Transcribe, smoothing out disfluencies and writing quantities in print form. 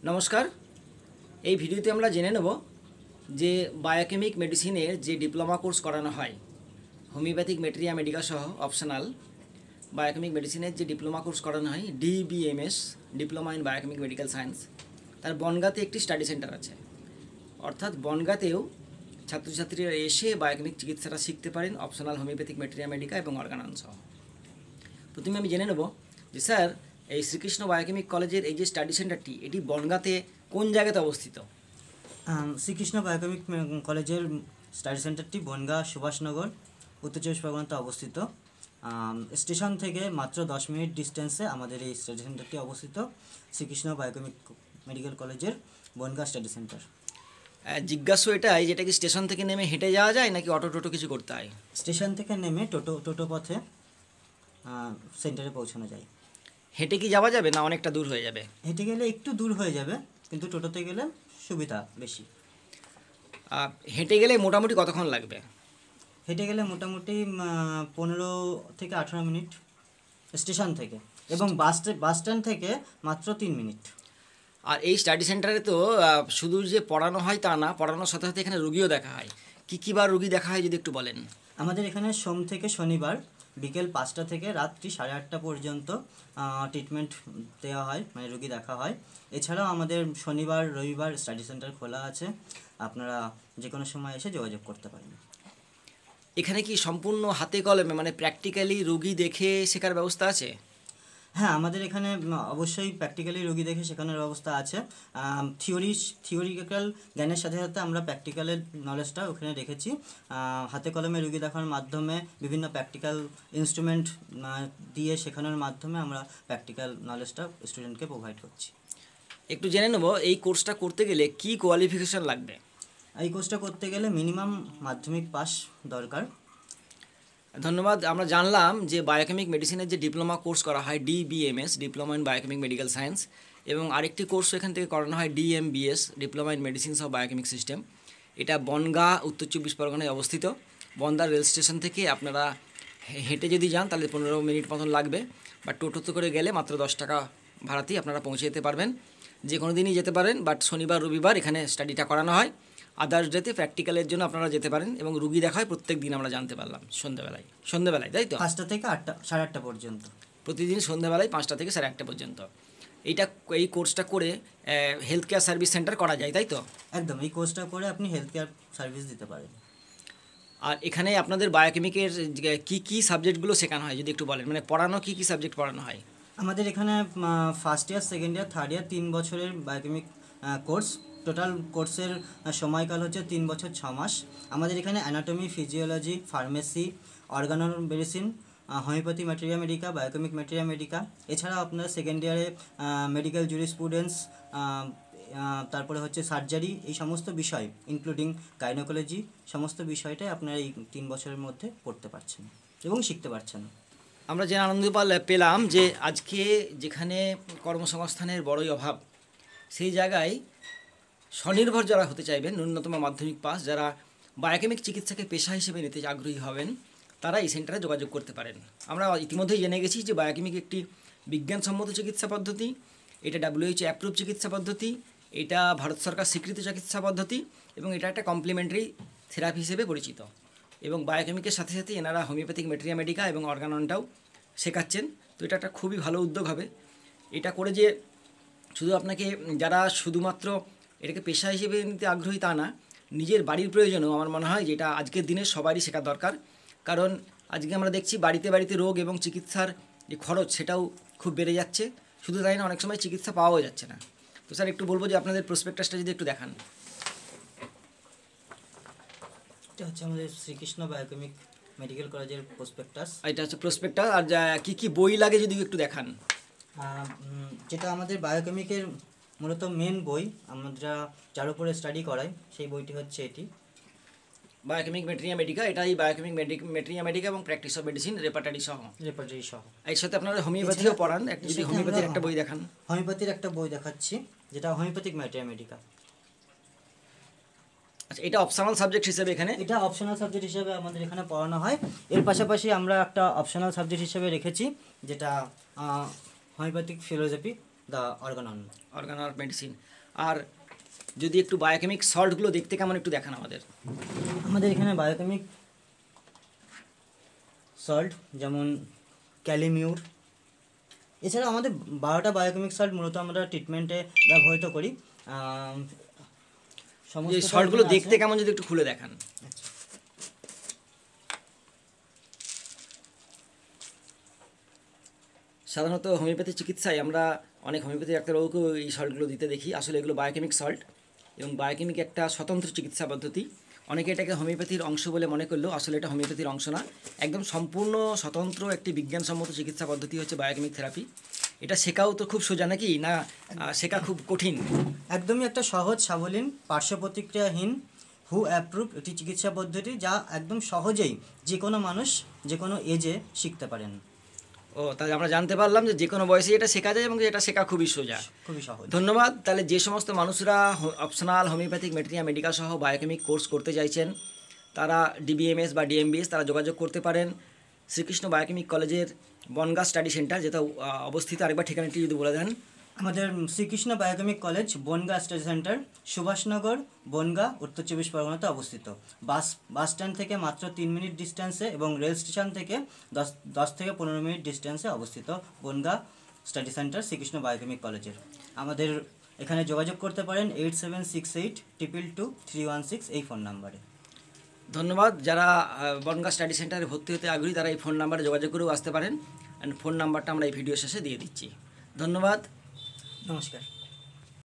নমস্কার। এই ভিডিওতে আমরা জেনে নেব যে বায়োকেমিক মেডিসিনের যে ডিপ্লোমা কোর্স করানো হয় হোমিওপ্যাথিক ম্যাটেরিয়া মেডিকা সহ অপশনাল বায়োকেমিক মেডিসিনের যে ডিপ্লোমা কোর্স করানো হয় DBMS, diploma in biochemic medical science, তার বনগাঁতে একটি স্টাডি সেন্টার আছে। অর্থাৎ বনগাঁতেও ছাত্রছাত্রীরা এসে বায়োকেমিক চিকিৎসাটা শিখতে পারেন অপশনাল হোমিওপ্যাথিক ম্যাটেরিয়া মেডিকা এবং অর্গানন সহ। প্রথমে আমি জেনে নেব যে স্যার এই শ্রীকৃষ্ণ বায়োকেমিক কলেজের এই যে স্টাডি সেন্টারটি এটি বনগাঁতে কোন জায়গাতে অবস্থিত? শ্রীকৃষ্ণ বায়োকেমিক কলেজের স্টাডি সেন্টারটি বনগাঁ সুভাষনগর, উত্তর চব্বিশ পরগনাতে অবস্থিত। স্টেশন থেকে মাত্র 10 মিনিট ডিস্টেন্সে আমাদের এই স্টাডি সেন্টারটি অবস্থিত। শ্রীকৃষ্ণ বায়োকেমিক মেডিকেল কলেজের বনগাঁ স্টাডি সেন্টার। জিজ্ঞাসা এটাই, যেটা কি স্টেশন থেকে নেমে হেঁটে যাওয়া যায় নাকি অটো টোটো কিছু করতে হয়? স্টেশন থেকে নেমে টোটো পথে সেন্টারে পৌঁছানো যায়। হেঁটে কি যাওয়া যাবে না অনেকটা দূর হয়ে যাবে? হেঁটে গেলে একটু দূর হয়ে যাবে, কিন্তু টোটোতে গেলে সুবিধা বেশি। হেঁটে গেলে মোটামুটি কতক্ষণ লাগবে? হেঁটে গেলে মোটামুটি 15 থেকে 18 মিনিট স্টেশন থেকে, এবং বাস স্ট্যান্ড থেকে মাত্র 3 মিনিট। আর এই স্টাডি সেন্টারে তো শুধু যে পড়ানো হয় তা না, পড়ানোর সাথে সাথে এখানে রুগীও দেখা হয়। কী বার রুগী দেখা হয় যদি একটু বলেন? আমাদের এখানে সোম থেকে শনিবার বিকেল 5টা থেকে রাত্রি 8:30 পর্যন্ত ট্রিটমেন্ট দেওয়া হয়, মানে রুগী দেখা হয়। এছাড়াও আমাদের শনিবার রবিবার স্টাডি সেন্টার খোলা আছে, আপনারা যে কোনো সময় এসে যোগাযোগ করতে পারেন। এখানে কি সম্পূর্ণ হাতে কলমে মানে প্র্যাকটিক্যালি রুগী দেখে শেখার ব্যবস্থা আছে? হ্যাঁ, আমাদের এখানে অবশ্যই প্র্যাকটিক্যালি রোগী দেখে শেখানোর ব্যবস্থা আছে। থিওরিক্যাল জ্ঞানের সাথে সাথে আমরা প্র্যাকটিক্যালের নলেজটা ওখানে রেখেছি। হাতে কলমে রোগী দেখার মাধ্যমে বিভিন্ন প্র্যাকটিক্যাল ইনস্ট্রুমেন্ট দিয়ে শেখানোর মাধ্যমে আমরা প্র্যাকটিক্যাল নলেজটা স্টুডেন্টকে প্রোভাইড করছি। একটু জেনে নেব এই কোর্সটা করতে গেলে কি কোয়ালিফিকেশন লাগবে? এই কোর্সটা করতে গেলে মিনিমাম মাধ্যমিক পাস দরকার। ধন্যবাদ। আমরা জানলাম যে বায়োকেমিক মেডিসিনের যে ডিপ্লোমা কোর্স করা হয় DBMS, diploma in biochemic medical science, এবং আরেকটি কোর্স এখান থেকে করানো হয় DMBS, diploma in medicines of biochemic system. এটা বনগাঁ উত্তর 24 পরগনায় অবস্থিত। বনগাঁ রেল স্টেশন থেকে আপনারা হেঁটে যদি যান তাহলে 15 মিনিট মতন লাগবে, বা টোটোতে করে গেলে মাত্র 10 টাকা ভাড়াতেই আপনারা পৌঁছে যেতে পারবেন। যে কোনো দিনই যেতে পারেন, বাট শনিবার রবিবার এখানে স্টাডিটা করানো হয়। আদার্স ডেতে প্র্যাকটিক্যালের জন্য আপনারা যেতে পারেন, এবং রুগী দেখা হয় প্রত্যেক দিন, আমরা জানতে পারলাম সন্ধ্যেবেলায়, তাই তো? 5টা থেকে 8টা, 8:30 পর্যন্ত প্রতিদিন সন্ধ্যাবেলায় 5টা থেকে 1:30 পর্যন্ত। এই কোর্সটা করে হেলথ কেয়ার সার্ভিস সেন্টার করা যায়, তাই তো? একদম, এই কোর্সটা করে আপনি হেলথ কেয়ার সার্ভিস দিতে পারেন। আর এখানে আপনাদের বায়োকেমিকের কী সাবজেক্টগুলো শেখানো হয় যদি একটু বলেন, মানে পড়ানো কী সাবজেক্ট পড়ানো হয়? আমাদের এখানে first year, second year, third year 3 বছরের বায়োকেমিক কোর্স। টোটাল কোর্সের সময়কাল হচ্ছে 3 বছর 6 মাস। আমাদের এখানে anatomy, physiology, pharmacy, organon medicine, homoeopathy materia medica, biochemic materia medica. এছাড়াও আপনারা সেকেন্ড ইয়ারে মেডিকেল জুরিসপ্রুডেন্স, তারপরে হচ্ছে সার্জারি, এই সমস্ত বিষয় ইনক্লুডিং গাইনোকোলজি, সমস্ত বিষয়টাই আপনারা এই 3 বছরের মধ্যে পড়তে পারছেন এবং শিখতে পারছেন। আমরা যে আনন্দ পেলাম যে আজকে যেখানে কর্মসংস্থানের বড়ই অভাব, সেই জায়গায় স্বনির্ভর যারা হতে চাইবেন, ন্যূনতম মাধ্যমিক পাস, যারা বায়োকেমিক চিকিৎসাকে পেশা হিসেবে নিতে আগ্রহী হবেন, তারা এই সেন্টারে যোগাযোগ করতে পারেন। আমরা ইতিমধ্যেই জেনে গেছি যে বায়োকেমিক একটি বিজ্ঞানসম্মত চিকিৎসা পদ্ধতি, এটা WHO অ্যাপ্রুভ চিকিৎসা পদ্ধতি, এটা ভারত সরকার স্বীকৃত চিকিৎসা পদ্ধতি, এবং এটা একটা কমপ্লিমেন্টারি থেরাপি হিসেবে পরিচিত। এবং বায়োকেমিকের সাথে সাথে এনারা হোমিওপ্যাথিক ম্যাটেরিয়া মেডিকা এবং অর্গাননটাও শেখাচ্ছেন। তো এটা একটা খুবই ভালো উদ্যোগ হবে। এটা করে যে শুধু আপনাকে যারা শুধুমাত্র এটাকে পেশা হিসেবে নিতে আগ্রহী তা না, নিজের বাড়ির প্রয়োজনেও আমার মনে হয় যে এটা আজকের দিনে সবারই শেখা দরকার। কারণ আজকে আমরা দেখছি বাড়িতে বাড়িতে রোগ এবং চিকিৎসার যে খরচ সেটাও খুব বেড়ে যাচ্ছে। শুধু তাই না, অনেক সময় চিকিৎসা পাওয়াও যাচ্ছে না। তো স্যার একটু বলবো যে আপনাদের প্রসপেক্টাসটা যদি একটু দেখান। এটা হচ্ছে আমাদের শ্রীকৃষ্ণ বায়োকেমিক মেডিকেল কলেজের প্রসপেক্টাস। এটা হচ্ছে প্রসপেক্টাস। আর কী বই লাগে যদি একটু দেখান। যেটা আমাদের বায়োকেমিকের মূলত মেন বই, আমরা যার উপরে স্টাডি করাই, সেই বইটি হচ্ছে এটি, বায়োকেমিক ম্যাটেরিয়া মেডিকা। এটাই বায়োকেমিক ম্যাটেরিয়া মেডিকা এবং প্র্যাকটিস অফ মেডিসিন রেপার্টারি সহ। এর সাথে আপনারা হোমিওপ্যাথিও পড়ান, যদি হোমিওপ্যাথির একটা বই দেখান। হোমিওপ্যাথির একটা বই দেখাচ্ছি, যেটা হোমিওপ্যাথিক ম্যাটেরিয়া মেডিকা। আচ্ছা, এটা অপশনাল সাবজেক্ট হিসেবে এখানে, এটা অপশনাল সাবজেক্ট হিসেবে আমাদের এখানে পড়ানো হয়। এর পাশাপাশি আমরা একটা অপশনাল সাবজেক্ট হিসেবে রেখেছি, যেটা হোমিওপ্যাথিক ফিলোসফি, দ্য অর্গানন। অর্গানার মেডিসিন। আর যদি একটু বায়োকেমিক সল্টগুলো দেখতে কেমন একটু দেখান আমাদের। আমাদের এখানে বায়োকেমিক সল্ট যেমন ক্যালিমিউর, এছাড়া আমাদের 12টা বায়োকেমিক সল্ট মূলত আমরা ট্রিটমেন্টে ব্যবহৃত করি। যে সল্টগুলো দেখতে কেমন যদি একটু খুলে দেখান। সাধারণত হোমিওপ্যাথি চিকিৎসায় আমরা অনেক হোমিওপ্যাথি ডাক্তারবাবুকেও এই সল্টগুলো দিতে দেখি। আসলে এগুলো বায়োকেমিক সল্ট এবং বায়োকেমিক একটা স্বতন্ত্র চিকিৎসা পদ্ধতি। অনেকে এটাকে হোমিওপ্যাথির অংশ বলে মনে করলেও আসলে এটা হোমিওপ্যাথির অংশ না, একদম সম্পূর্ণ স্বতন্ত্র একটি বিজ্ঞানসম্মত চিকিৎসা পদ্ধতি হচ্ছে বায়োকেমিক থেরাপি। এটা শেখাও তো খুব সোজা নাকি না, শেখা খুব কঠিন? একদমই একটা সহজ সাবলীন পার্শ্ব প্রতিক্রিয়াহীন হু অ্যাপ্রুভ একটি চিকিৎসা পদ্ধতি, যা একদম সহজেই যে কোনো মানুষ যে কোনো এজে শিখতে পারেন। ও, তাহলে আমরা জানতে পারলাম যে কোনো বয়সে এটা শেখা যায় এবং এটা শেখা খুবই সোজা, খুবই সহজ। ধন্যবাদ। তাহলে যে সমস্ত মানুষরা অপশনাল হোমিওপ্যাথিক ভেটেরিনারি মেডিকেল সহ বায়োকেমিক কোর্স করতে চাইছেন তারা ডিবিএমএস বা ডিএমবিএস তারা যোগাযোগ করতে পারেন শ্রীকৃষ্ণ বায়োকেমিক কলেজের বনগাঁ স্টাডি সেন্টার, যেটা অবস্থিত। আরেকবার ঠিকানাটি যদি বলে দেন। আমাদের Srikrishna biochemic college Bangaon study centre, Subhashnagar, Bangaon, উত্তর 24 পরগনাতে অবস্থিত। বাস স্ট্যান্ড থেকে মাত্র 3 মিনিট ডিস্টেন্সে এবং রেল স্টেশন থেকে 10 থেকে 15 মিনিট ডিস্টেন্সে অবস্থিত Bangaon study centre Srikrishna biochemic কলেজের। আমাদের এখানে যোগাযোগ করতে পারেন 8768222316 এই ফোন নাম্বারে। ধন্যবাদ। যারা বনগাঁ স্টাডি সেন্টারে ভর্তি হতে আগ্রহী তারা এই ফোন নাম্বারে যোগাযোগ করেও আসতে পারেন। অ্যান্ড ফোন নাম্বারটা আমরা এই ভিডিও শেষে দিয়ে দিচ্ছি। ধন্যবাদ, নমস্কার।